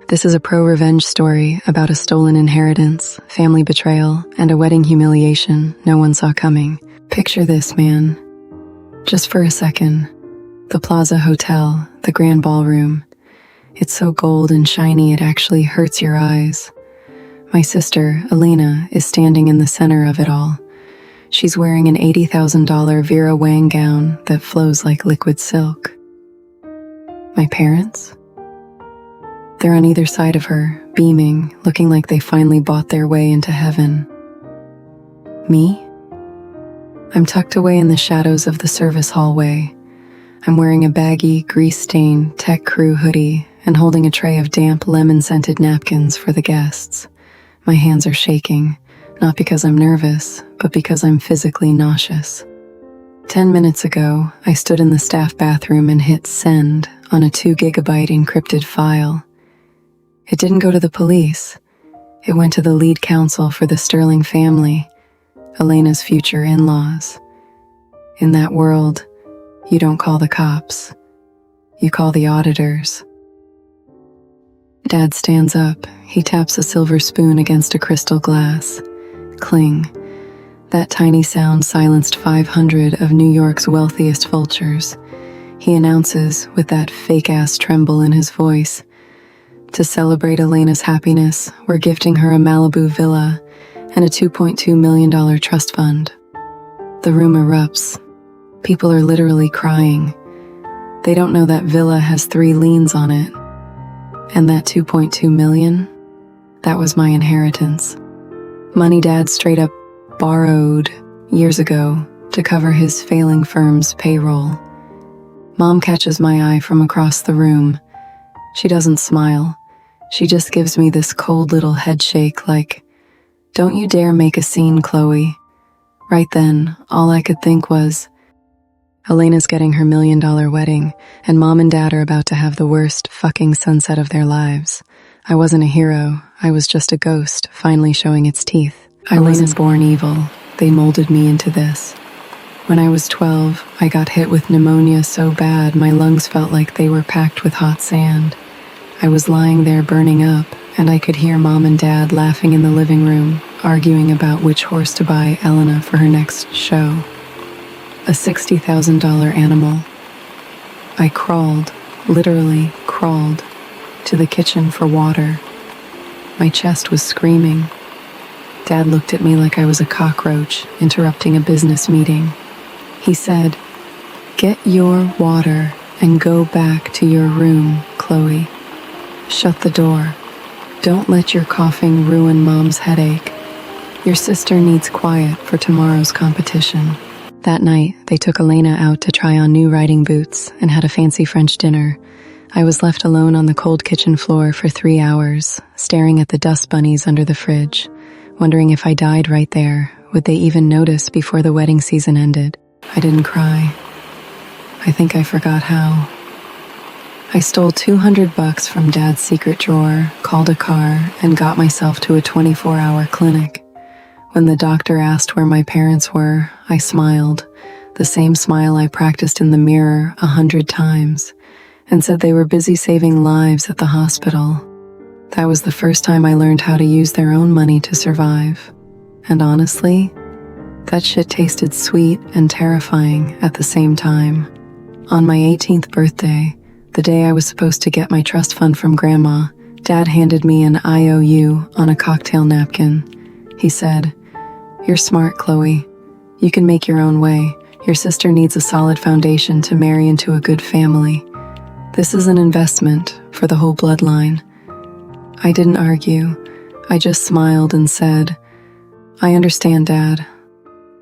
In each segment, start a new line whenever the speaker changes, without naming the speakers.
This is a pro-revenge story about a stolen inheritance, family betrayal, and a wedding humiliation no one saw coming. Picture this, man. Just for a second. The Plaza Hotel, the grand ballroom. It's so gold and shiny it actually hurts your eyes. My sister, Elena, is standing in the center of it all. She's wearing an $80,000 Vera Wang gown that flows like liquid silk. My parents? They're on either side of her, beaming, looking like they finally bought their way into heaven. Me? I'm tucked away in the shadows of the service hallway. I'm wearing a baggy, grease-stained tech crew hoodie and holding a tray of damp lemon-scented napkins for the guests. My hands are shaking, not because I'm nervous, but because I'm physically nauseous. 10 minutes ago, I stood in the staff bathroom and hit send on a 2 gigabyte encrypted file. It didn't go to the police. It went to the lead counsel for the Sterling family, Elena's future in-laws. In that world, you don't call the cops. You call the auditors. Dad stands up. He taps a silver spoon against a crystal glass. Cling. That tiny sound silenced 500 of New York's wealthiest vultures. He announces, with that fake-ass tremble in his voice, "To celebrate Elena's happiness, we're gifting her a Malibu villa and a $2.2 million trust fund." The room erupts. People are literally crying. They don't know that villa has 3 liens on it. And that 2.2 million? That was my inheritance. Money Dad straight up borrowed years ago to cover his failing firm's payroll. Mom catches my eye from across the room. She doesn't smile. She just gives me this cold little head shake like, "Don't you dare make a scene, Chloe." Right then, all I could think was, Elena's getting her $1 million wedding, and Mom and Dad are about to have the worst fucking sunset of their lives. I wasn't a hero. I was just a ghost, finally showing its teeth. I wasn't born evil. They molded me into this. When I was 12, I got hit with pneumonia so bad my lungs felt like they were packed with hot sand. I was lying there burning up, and I could hear Mom and Dad laughing in the living room, arguing about which horse to buy Elena for her next show. A $60,000 animal. I crawled, literally crawled, to the kitchen for water. My chest was screaming. Dad looked at me like I was a cockroach interrupting a business meeting. He said, "Get your water and go back to your room, Chloe. Shut the door. Don't let your coughing ruin Mom's headache. Your sister needs quiet for tomorrow's competition." That night, they took Elena out to try on new riding boots and had a fancy French dinner. I was left alone on the cold kitchen floor for 3 hours, staring at the dust bunnies under the fridge, wondering if I died right there, would they even notice before the wedding season ended? I didn't cry. I think I forgot how. I stole $200 from Dad's secret drawer, called a car, and got myself to a 24-hour clinic. When the doctor asked where my parents were, I smiled, the same smile I practiced in the mirror 100 times, and said they were busy saving lives at the hospital. That was the first time I learned how to use their own money to survive. And honestly, that shit tasted sweet and terrifying at the same time. On my 18th birthday, the day I was supposed to get my trust fund from Grandma, Dad handed me an IOU on a cocktail napkin. He said, "You're smart, Chloe. You can make your own way. Your sister needs a solid foundation to marry into a good family. This is an investment for the whole bloodline." I didn't argue. I just smiled and said, "I understand, Dad.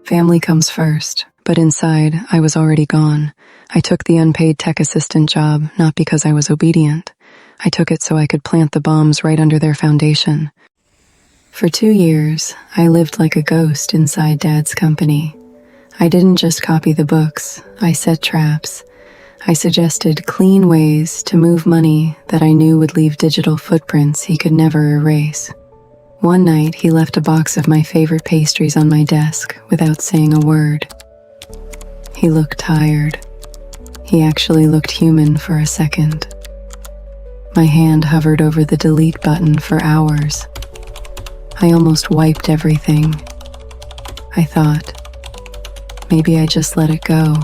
Family comes first." But inside, I was already gone. I took the unpaid tech assistant job, not because I was obedient. I took it so I could plant the bombs right under their foundation. For 2 years, I lived like a ghost inside Dad's company. I didn't just copy the books. I set traps. I suggested clean ways to move money that I knew would leave digital footprints he could never erase. One night, he left a box of my favorite pastries on my desk without saying a word. He looked tired. He actually looked human for a second. My hand hovered over the delete button for hours. I almost wiped everything. I thought, maybe I just let it go.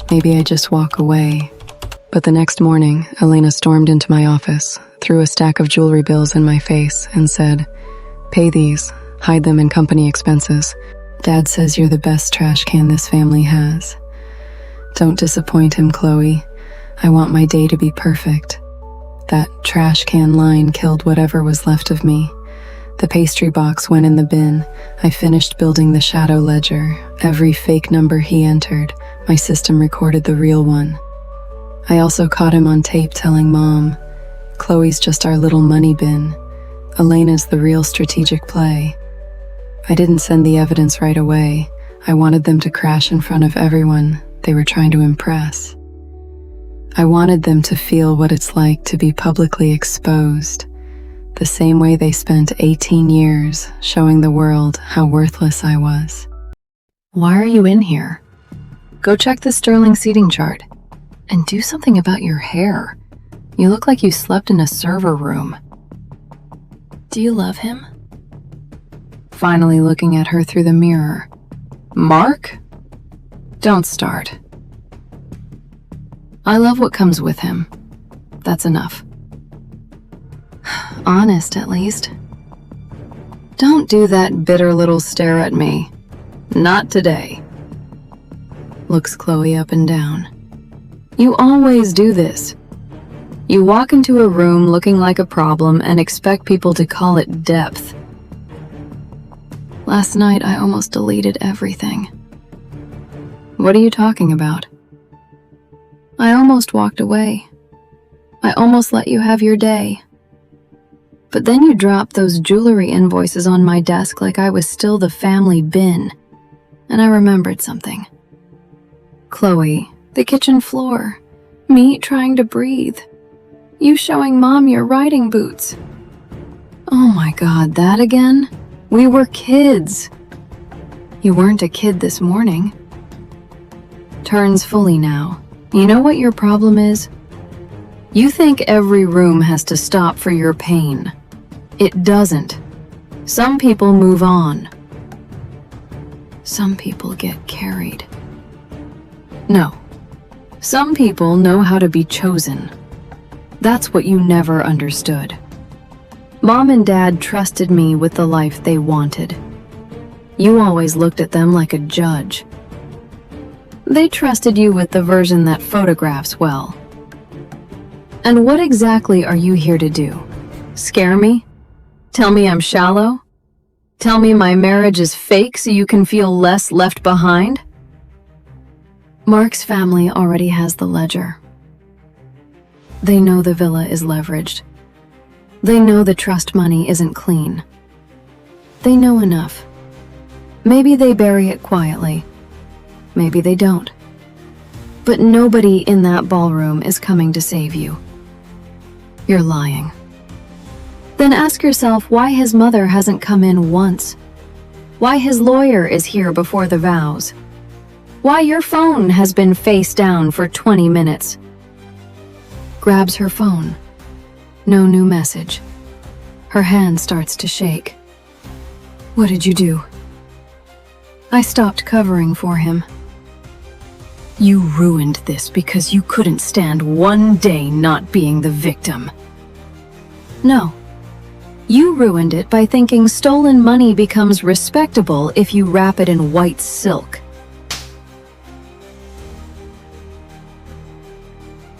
Maybe I just walk away. But the next morning, Elena stormed into my office, threw a stack of jewelry bills in my face, and said, "Pay these, hide them in company expenses. Dad says you're the best trash can this family has. Don't disappoint him, Chloe. I want my day to be perfect." That trash can line killed whatever was left of me. The pastry box went in the bin. I finished building the shadow ledger. Every fake number he entered, my system recorded the real one. I also caught him on tape telling Mom, "Chloe's just our little money bin. Elena's the real strategic play." I didn't send the evidence right away. I wanted them to crash in front of everyone they were trying to impress. I wanted them to feel what it's like to be publicly exposed, the same way they spent 18 years showing the world how worthless I was. "Why are you in here? Go check the Sterling seating chart. And do something about your hair. You look like you slept in a server room." "Do you love him?" Finally looking at her through the mirror. "Mark? Don't start. I love what comes with him. That's enough." Honest, at least. "Don't do that bitter little stare at me. Not today." Looks Chloe up and down. "You always do this. You walk into a room looking like a problem and expect people to call it depth." "Last night I almost deleted everything." "What are you talking about?" "I almost walked away. I almost let you have your day. But then you dropped those jewelry invoices on my desk like I was still the family bin. And I remembered something. Chloe, the kitchen floor. Me trying to breathe. You showing Mom your riding boots. Oh my God, that again? We were kids. You weren't a kid this morning." Turns fully now. "You know what your problem is? You think every room has to stop for your pain. It doesn't. Some people move on. Some people get carried. No. Some people know how to be chosen. That's what you never understood. Mom and Dad trusted me with the life they wanted. You always looked at them like a judge. They trusted you with the version that photographs well. And what exactly are you here to do? Scare me? Tell me I'm shallow? Tell me my marriage is fake so you can feel less left behind?" Mark's family already has the ledger. They know the villa is leveraged. They know the trust money isn't clean. They know enough. Maybe they bury it quietly. Maybe they don't. But nobody in that ballroom is coming to save you. You're lying. Then ask yourself why his mother hasn't come in once. Why his lawyer is here before the vows. Why your phone has been face down for 20 minutes. Grabs her phone. No new message. Her hand starts to shake. "What did you do?" "I stopped covering for him." "You ruined this because you couldn't stand one day not being the victim." "No. You ruined it by thinking stolen money becomes respectable if you wrap it in white silk."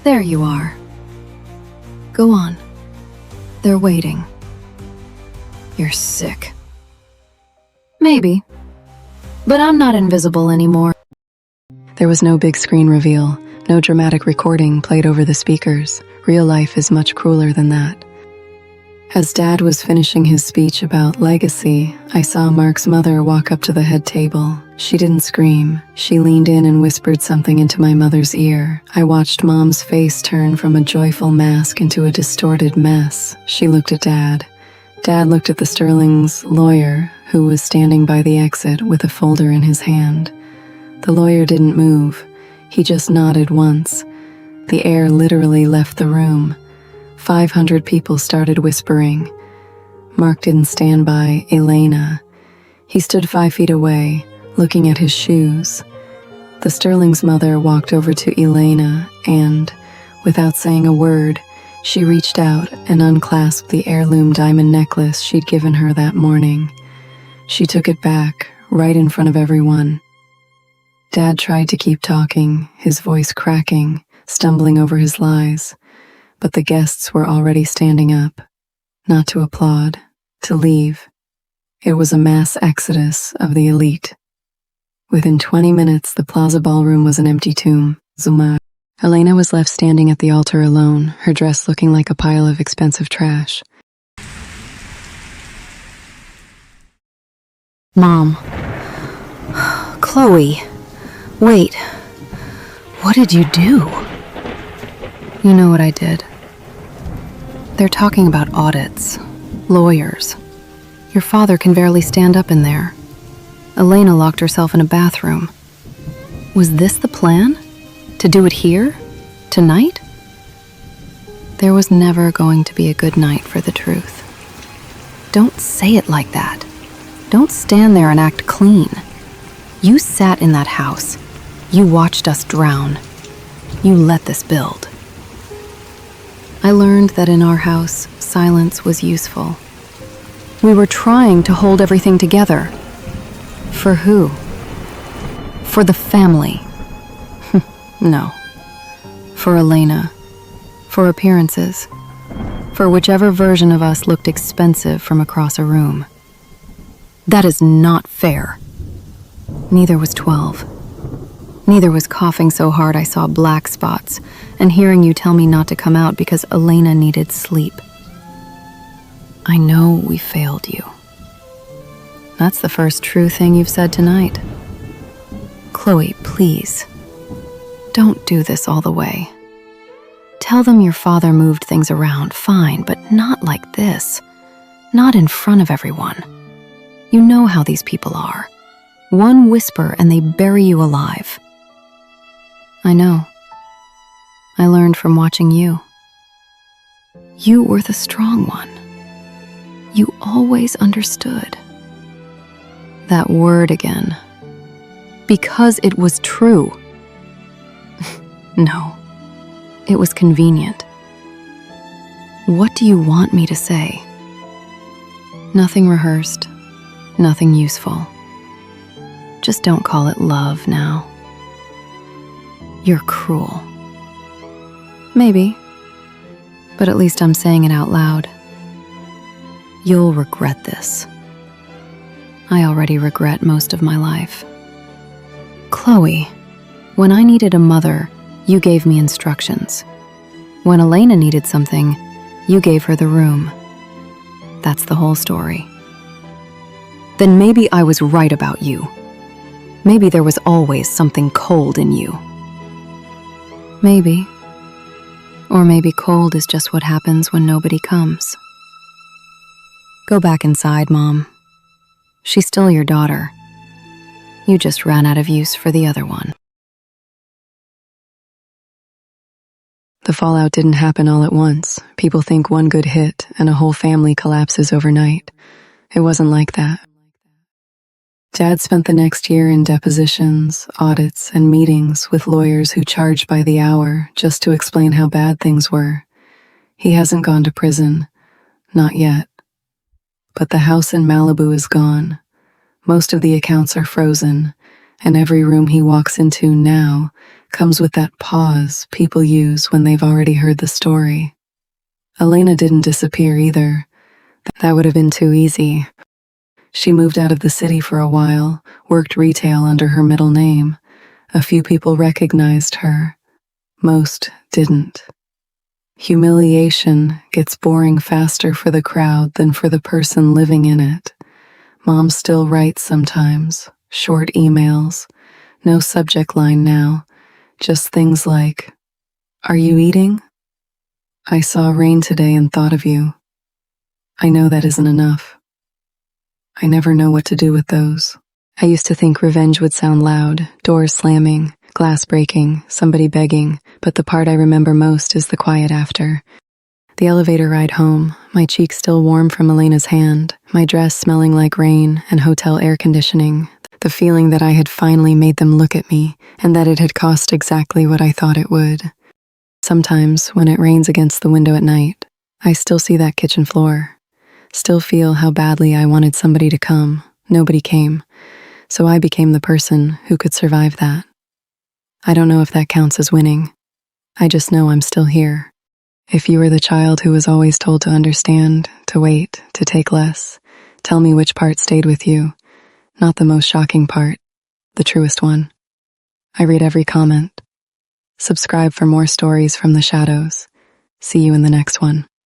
There you are. Go on. They're waiting. You're sick. Maybe. But I'm not invisible anymore. There was no big screen reveal, no dramatic recording played over the speakers. Real life is much crueler than that. As Dad was finishing his speech about legacy, I saw Mark's mother walk up to the head table. She didn't scream. She leaned in and whispered something into my mother's ear. I watched Mom's face turn from a joyful mask into a distorted mess. She looked at Dad. Dad looked at the Sterling's lawyer, who was standing by the exit with a folder in his hand. The lawyer didn't move. He just nodded once. The air literally left the room. 500 people started whispering. Mark didn't stand by Elena. He stood 5 feet away, looking at his shoes. The Sterling's mother walked over to Elena and, without saying a word, she reached out and unclasped the heirloom diamond necklace she'd given her that morning. She took it back, right in front of everyone. Dad tried to keep talking, his voice cracking, stumbling over his lies, but the guests were already standing up, not to applaud, to leave. It was a mass exodus of the elite. Within 20 minutes, the Plaza ballroom was an empty tomb. Zuma. Elena was left standing at the altar alone, her dress looking like a pile of expensive trash.
Mom. Chloe. Wait. What did you do? You know what I did. They're talking about audits, lawyers. Your father can barely stand up in there. Elena locked herself in a bathroom. Was this the plan? To do it here? Tonight? There was never going to be a good night for the truth. Don't say it like that. Don't stand there and act clean. You sat in that house. You watched us drown. You let this build. I learned that in our house, silence was useful. We were trying to hold everything together. For who? For the family. No. For Elena. For appearances. For whichever version of us looked expensive from across a room. That is not fair. Neither was 12. Neither was coughing so hard I saw black spots and hearing you tell me not to come out because Elena needed sleep. I know we failed you. That's the first true thing you've said tonight. Chloe, please. Don't do this all the way. Tell them your father moved things around, fine, but not like this. Not in front of everyone. You know how these people are. One whisper and they bury you alive. I know. I learned from watching you. You were the strong one. You always understood. That word again. Because it was true. No, it was convenient. What do you want me to say? Nothing rehearsed, nothing useful. Just don't call it love now. You're cruel. Maybe, but at least I'm saying it out loud. You'll regret this. I already regret most of my life. Chloe, when I needed a mother, you gave me instructions. When Elena needed something, you gave her the room. That's the whole story. Then maybe I was right about you. Maybe there was always something cold in you. Maybe. Or maybe cold is just what happens when nobody comes. Go back inside, Mom. She's still your daughter. You just ran out of use for the other one.
The fallout didn't happen all at once. People think one good hit and a whole family collapses overnight. It wasn't like that. Dad spent the next year in depositions, audits, and meetings with lawyers who charged by the hour just to explain how bad things were. He hasn't gone to prison. Not yet. But the house in Malibu is gone. Most of the accounts are frozen, and every room he walks into now comes with that pause people use when they've already heard the story. Elena didn't disappear either. That would have been too easy. She moved out of the city for a while, worked retail under her middle name. A few people recognized her. Most didn't. Humiliation gets boring faster for the crowd than for the person living in it. Mom still writes sometimes, short emails, no subject line now, just things like, "Are you eating? I saw rain today and thought of you." I know that isn't enough. I never know what to do with those. I used to think revenge would sound loud, doors slamming, glass breaking, somebody begging, but the part I remember most is the quiet after. The elevator ride home, my cheeks still warm from Elena's hand, my dress smelling like rain and hotel air conditioning, the feeling that I had finally made them look at me and that it had cost exactly what I thought it would. Sometimes, when it rains against the window at night, I still see that kitchen floor, still feel how badly I wanted somebody to come. Nobody came, so I became the person who could survive that. I don't know if that counts as winning. I just know I'm still here. If you were the child who was always told to understand, to wait, to take less, tell me which part stayed with you. Not the most shocking part, the truest one. I read every comment. Subscribe for more stories from the shadows. See you in the next one.